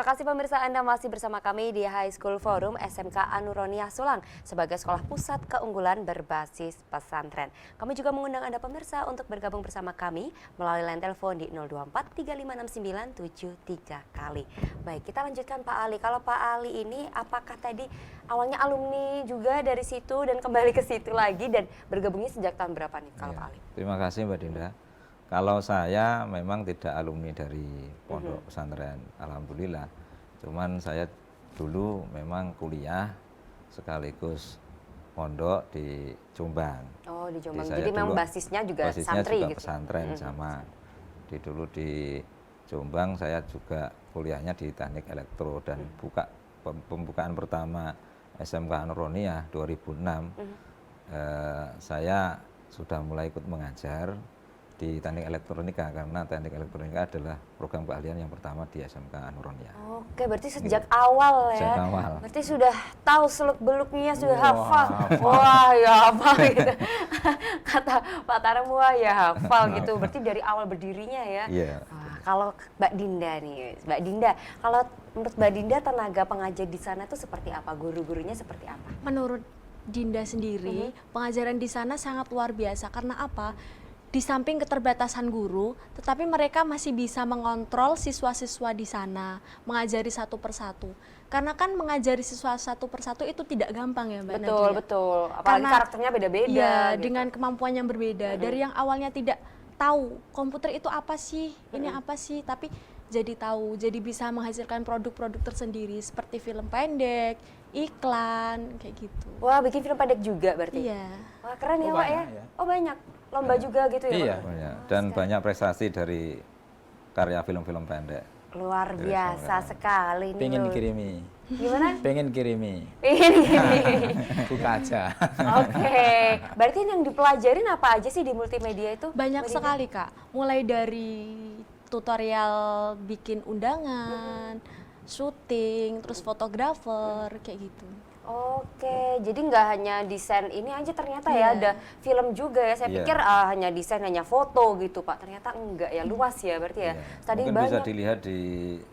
Terima kasih pemirsa, Anda masih bersama kami di High School Forum SMK Anuronia Sulang sebagai sekolah pusat keunggulan berbasis pesantren. Kami juga mengundang Anda pemirsa untuk bergabung bersama kami melalui line telepon di 024 356973 kali. Baik, kita lanjutkan Pak Ali. Kalau Pak Ali ini apakah tadi awalnya alumni juga dari situ dan kembali ke situ lagi dan bergabungnya sejak tahun berapa nih kalau Pak Ali? Terima kasih Mbak Dinda. Kalau saya memang tidak alumni dari pondok pesantren, alhamdulillah. Cuman saya dulu memang kuliah sekaligus pondok di Jombang. Oh, di Jombang. Jadi memang basisnya juga santri juga gitu. Pesantren sama. Dulu di Jombang saya juga kuliahnya di Teknik Elektro dan pembukaan pertama SMK Anuronia 2006. Saya sudah mulai ikut mengajar di Teknik Elektronika karena Teknik Elektronika adalah program keahlian yang pertama di SMK Anuronia. Oke, berarti sejak awal ya. Sejak awal. Berarti sudah tahu seluk-beluknya, sudah hafal. Wah, ya hafal gitu. Kata Pak Taram, wah ya hafal gitu. Berarti dari awal berdirinya ya. Iya. Wah, kalau Mbak Dinda nih, Mbak Dinda, kalau menurut Mbak Dinda tenaga pengajar di sana itu seperti apa? Guru-gurunya seperti apa? Menurut Dinda sendiri, pengajaran di sana sangat luar biasa. Karena apa? Di samping keterbatasan guru, tetapi mereka masih bisa mengontrol siswa-siswa di sana, mengajari satu persatu. Karena kan mengajari siswa satu persatu itu tidak gampang ya Mbak Nadia. Betul, betul. Apalagi karakternya beda-beda. Iya, gitu. dengan kemampuan yang berbeda. Dari yang awalnya tidak tahu komputer itu apa sih, ini apa sih, tapi jadi tahu, jadi bisa menghasilkan produk-produk tersendiri seperti film pendek, iklan, kayak gitu. Wah, bikin film pendek juga berarti? Iya. Wah, keren ya Pak ya? Ya. Oh banyak, lomba juga gitu ya Iya, Pak? banyak. Dan banyak prestasi dari karya film-film pendek. Luar biasa sekali nih. Pengen loh. kirimi. Gimana? Pengen kirimi. Pengen gini. Buka aja. Oke, berarti yang dipelajarin apa aja sih di multimedia itu? Banyak Mbak Dinda? sekali Kak, mulai dari tutorial bikin undangan, syuting, terus fotografer, kayak gitu. Oke, jadi nggak hanya desain ini aja ternyata ya, ada film juga ya. Saya Iya. pikir hanya desain, hanya foto gitu Pak. Ternyata enggak ya, luas ya berarti ya. Iya. Tadi Mungkin bisa banyak. dilihat di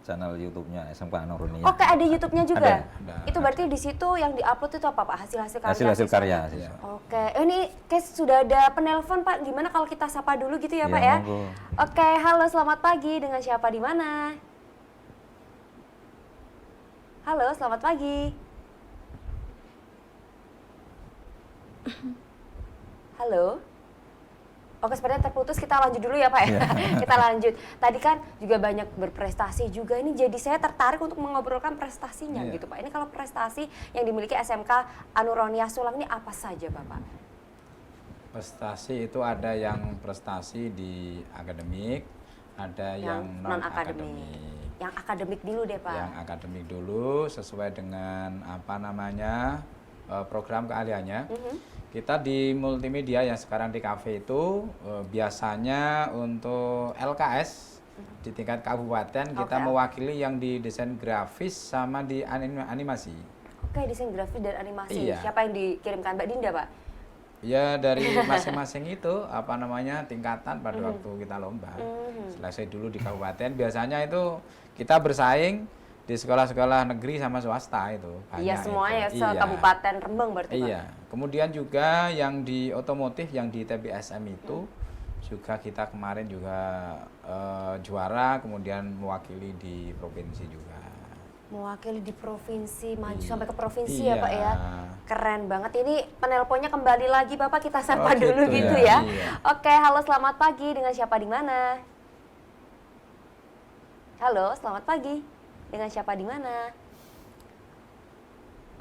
channel YouTube-nya SMK Anuronia. Oke, ada YouTube-nya juga? Ada. Itu berarti di situ yang diupload itu apa Pak? Hasil-hasil karya? Hasil-hasil siswa? karya. Oke, ini kayak sudah ada penelpon Pak. Gimana kalau kita sapa dulu gitu ya Iya, Pak ya? monggo. Oke, halo selamat pagi. Dengan siapa di mana? Halo, selamat pagi. Halo. Oke, sepertinya terputus, kita lanjut dulu ya Pak ya. Kita lanjut. Tadi kan juga banyak berprestasi juga. Ini jadi saya tertarik untuk mengobrolkan prestasinya gitu Pak. Ini kalau prestasi yang dimiliki SMK Anuronia Sulang ini apa saja Bapak? Prestasi itu ada yang prestasi di akademik, ada yang non akademik. Yang akademik dulu deh Pak. Yang akademik dulu sesuai dengan apa namanya program keahliannya. Kita di multimedia yang sekarang di kafe itu biasanya untuk LKS di tingkat kabupaten kita mewakili yang di desain grafis sama di animasi. Oke, desain grafis dan animasi. Iya. Siapa yang dikirimkan Mbak Dinda Pak? Ya dari masing-masing itu apa namanya tingkatan pada waktu kita lomba. Selesai dulu di kabupaten biasanya itu kita bersaing di sekolah-sekolah negeri sama swasta itu. Iya semuanya itu. Kabupaten Rembang berarti Pak? Iya. Kemudian juga yang di otomotif yang di TBSM itu juga kita kemarin juga juara kemudian mewakili di provinsi juga. Mewakili di provinsi, maju sampai ke provinsi ya Pak ya. Iya. Keren banget. Ini penelponnya kembali lagi Bapak, kita sapa Oh, dulu gitu gitu ya. ya. Iya. Oke, halo selamat pagi. Dengan siapa di mana? Halo, selamat pagi. Dengan siapa di mana?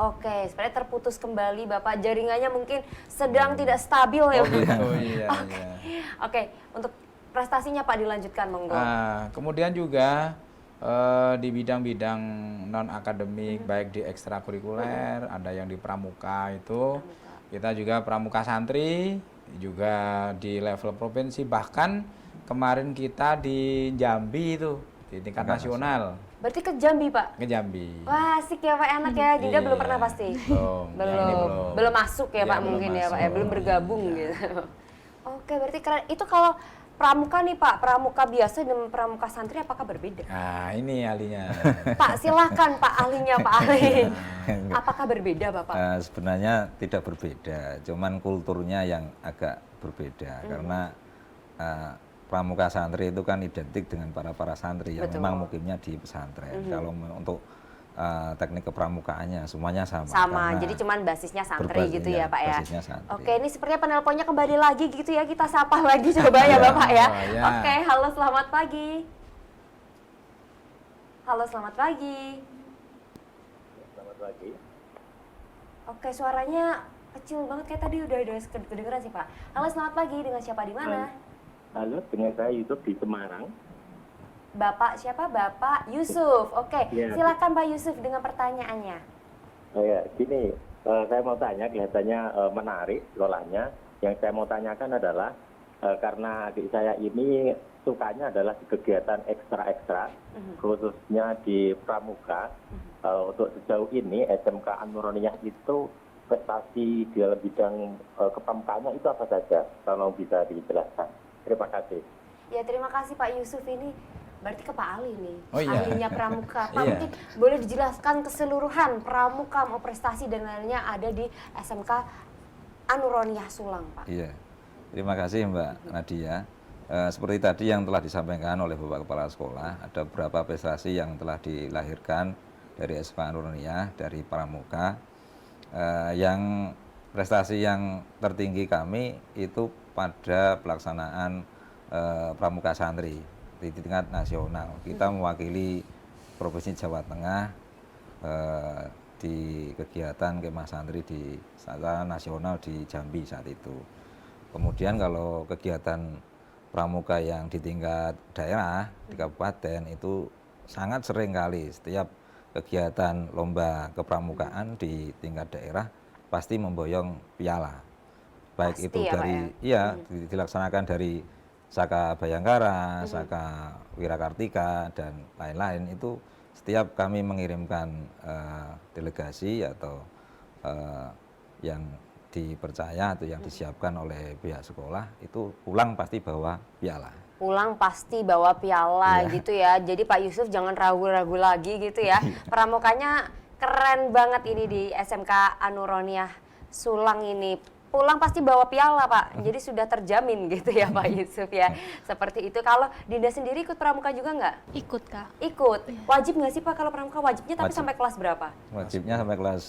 Oke, sebenarnya terputus kembali Bapak. Jaringannya mungkin sedang tidak stabil ya Pak. Oh iya, Oke. iya. Oke, untuk prestasinya Pak dilanjutkan monggo. Kemudian juga di bidang-bidang non akademik baik di ekstrakurikuler, ada yang di pramuka itu. Kita juga pramuka santri, juga di level provinsi, bahkan kemarin kita di Jambi itu di tingkat nasional. Berarti ke Jambi Pak? Ke Jambi. Wah, asik ya Pak, enak ya. Dinda belum pernah pasti? Belum. yang ini Belum masuk ya Iya, Pak belum mungkin ya Pak ya, masuk. belum bergabung Iya. gitu. Oke, berarti keren. Itu kalau pramuka nih Pak, pramuka biasa dan pramuka santri apakah berbeda? Nah, ini ahlinya. Pak, silakan Pak ahlinya, Pak ahli. Apakah berbeda Bapak? Sebenarnya tidak berbeda, cuman kulturnya yang agak berbeda karena pramuka santri itu kan identik dengan para santri yang Betul. memang mukimnya di pesantren. Kalau untuk teknik kepramukaannya semuanya sama. Sama, karena jadi cuman basisnya santri berbasis- gitu ya Pak ya. basisnya santri. Oke, ini sepertinya penelponnya kembali lagi gitu ya, kita sapa lagi coba ya Bapak ya. Oh, ya. Oke, halo selamat pagi. Halo selamat pagi. Selamat pagi. Oke, suaranya kecil banget kayak tadi udah kedengeran sih Pak. Halo selamat pagi, dengan siapa di mana? Halo, dengan saya Yusuf di Semarang. Bapak siapa? Bapak Yusuf. Oke, Iya. silakan Pak Yusuf dengan pertanyaannya. Ya, gini, saya mau tanya, kelihatannya menarik sekolahnya. Yang saya mau tanyakan adalah, karena adik saya ini sukanya adalah di kegiatan ekstra-ekstra, khususnya di pramuka. Untuk sejauh ini, SMK An-Nuraniyah itu prestasi di dalam bidang kepramukaannya itu apa saja? Kalau bisa dijelaskan. Terima kasih. Ya, terima kasih Pak Yusuf ini. Berarti ke Pak Ali nih, Oh, iya. ahlinya pramuka. Pak Iya. mungkin boleh dijelaskan keseluruhan pramuka mau prestasi dan lainnya ada di SMK An-Nuraniyah Sulang, Pak. Iya, terima kasih Mbak Nadia. Seperti tadi yang telah disampaikan oleh Bapak Kepala Sekolah, ada beberapa prestasi yang telah dilahirkan dari SMK An-Nuraniyah, dari pramuka. Yang prestasi yang tertinggi kami itu pada pelaksanaan pramuka santri di tingkat nasional. Kita mewakili Provinsi Jawa Tengah di kegiatan kemah santri di skala nasional di Jambi saat itu. Kemudian kalau kegiatan pramuka yang di tingkat daerah di kabupaten itu sangat sering kali setiap kegiatan lomba kepramukaan di tingkat daerah pasti memboyong piala. Baik Pasti itu ya, Pak dari dilaksanakan dari Saka Bayangkara, Saka Wirakartika dan lain-lain itu setiap kami mengirimkan delegasi atau yang dipercaya atau yang disiapkan oleh pihak sekolah itu pulang pasti bawa piala. Pulang pasti bawa piala Iya. gitu ya. Jadi Pak Yusuf jangan ragu-ragu lagi gitu ya. Pramukanya keren banget ini di SMK An-Nuraniyah Sulang ini. Pulang pasti bawa piala Pak, jadi sudah terjamin gitu ya Pak Yusuf ya. Seperti itu. Kalau Dinda sendiri ikut pramuka juga nggak? Ikut Kak. Ikut. Wajib nggak sih Pak kalau pramuka? Wajibnya tapi Wajib. sampai kelas berapa? Wajibnya sampai kelas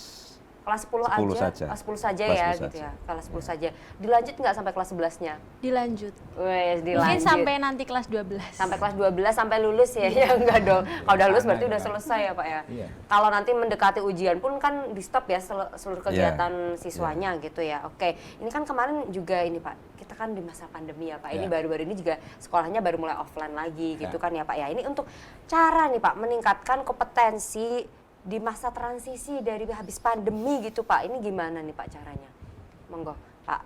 Kelas 10, 10 aja? saja. Kelas 10 saja Kelas ya 10 gitu saja. ya. Kelas 10 saja. Dilanjut nggak sampai kelas 11-nya? Dilanjut. Wes, Mungkin dilanjut. sampai nanti kelas 12. Sampai kelas 12 sampai lulus ya. Ya enggak dong. Kalau udah lulus berarti udah selesai ya Pak ya. Iya. Kalau nanti mendekati ujian pun kan di stop ya seluruh kegiatan Iya. siswanya gitu ya. Oke. Ini kan kemarin juga ini Pak. Kita kan di masa pandemi ya Pak. Ini Iya. baru-baru ini juga sekolahnya baru mulai offline lagi gitu Iya. kan ya Pak ya. Ini untuk cara nih Pak meningkatkan kompetensi di masa transisi dari habis pandemi gitu Pak. Ini gimana nih Pak caranya? Monggo Pak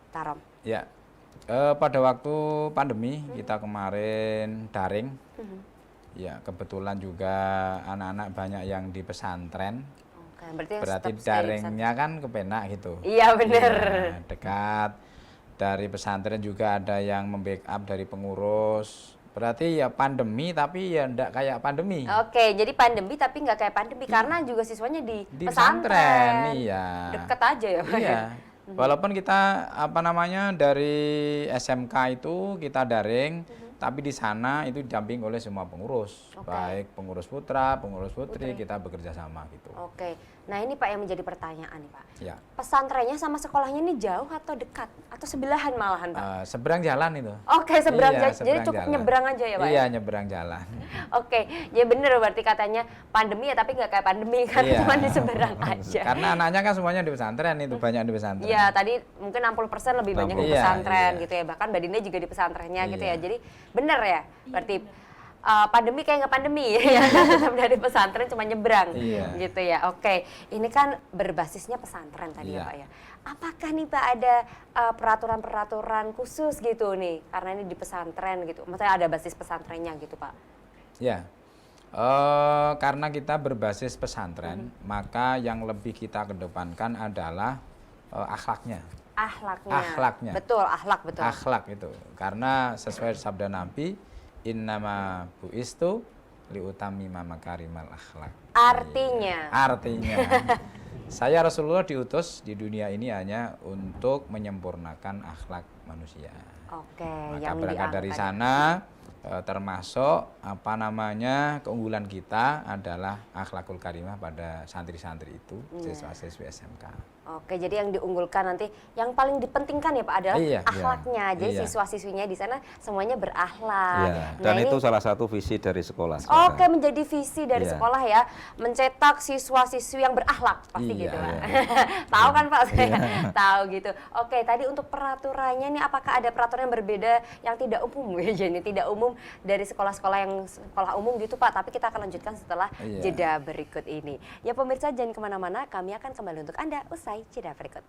Tarom. Ya, pada waktu pandemi kita kemarin daring. Ya, kebetulan juga anak-anak banyak yang di pesantren. Oke, berarti, Berarti tetap stay di pesantren. daringnya kan kepenak gitu. Iya bener. Iya, dekat. Dari pesantren juga ada yang membackup dari pengurus. Berarti ya pandemi tapi ya enggak kayak pandemi. Oke, jadi pandemi tapi nggak kayak pandemi karena juga siswanya di Di pesantren. pesantren, iya. Deket aja ya Pak. Iya. Walaupun kita apa namanya dari SMK itu kita daring, tapi di sana itu didamping oleh semua pengurus, Oke. baik pengurus putra, pengurus putri, kita bekerja sama gitu. Oke, nah ini Pak yang menjadi pertanyaan nih Pak. Ya, Pesantrennya sama sekolahnya ini jauh atau dekat? Atau sebelahan malahan Pak? seberang jalan itu. Oke, seberang Iya, jadi seberang cukup jalan. nyebrang aja ya Pak Iya, ya? nyebrang jalan. Oke, ya bener berarti katanya pandemi ya tapi nggak kayak pandemi kan Iya. cuma di seberang aja. Karena anaknya kan semuanya di pesantren itu, banyak di pesantren. Iya, tadi mungkin 60% lebih banyak di 60%. pesantren Iya. gitu ya. Bahkan Mbak Dinda juga di pesantrennya gitu ya. Iya. Jadi bener ya, berarti pandemi kayak nggak pandemi ya. Tetap dari pesantren cuma nyebrang Iya. gitu ya. Oke, ini kan berbasisnya pesantren tadi ya Iya. Pak ya. Apakah nih Pak ada peraturan-peraturan khusus gitu nih karena ini di pesantren gitu. Maksudnya ada basis pesantrennya gitu Pak. Ya, karena kita berbasis pesantren, maka yang lebih kita kedepankan adalah akhlaknya. Akhlaknya. Betul, akhlak betul. Akhlak itu. Karena sesuai sabda Nabi, innama buistu liutamima makarimal akhlak. Artinya saya Rasulullah diutus di dunia ini hanya untuk menyempurnakan akhlak manusia. Oke, Maka yang berangkat dari diangkat. sana termasuk keunggulan kita adalah akhlakul karimah pada santri-santri itu, siswa-siswi SMK. Oke, jadi yang diunggulkan nanti, yang paling dipentingkan ya Pak adalah Iya. akhlaknya. Jadi Iya. siswa-siswinya di sana semuanya berakhlak. Ya, Nah, dan ini- itu salah satu visi dari sekolah. Oke, menjadi visi dari Iya. sekolah ya, mencetak siswa-siswi yang berakhlak, pasti Iya, gitu Pak. iya. Tahu kan Pak? Saya tahu gitu. Oke, tadi untuk peraturannya nih, apakah ada peraturan yang berbeda yang tidak umum ya? Jadi tidak umum dari sekolah-sekolah yang sekolah umum gitu Pak. Tapi kita akan lanjutkan setelah Iya. jeda berikut ini. Ya pemirsa, jangan kemana-mana, kami akan kembali untuk Anda usai jeda berikut.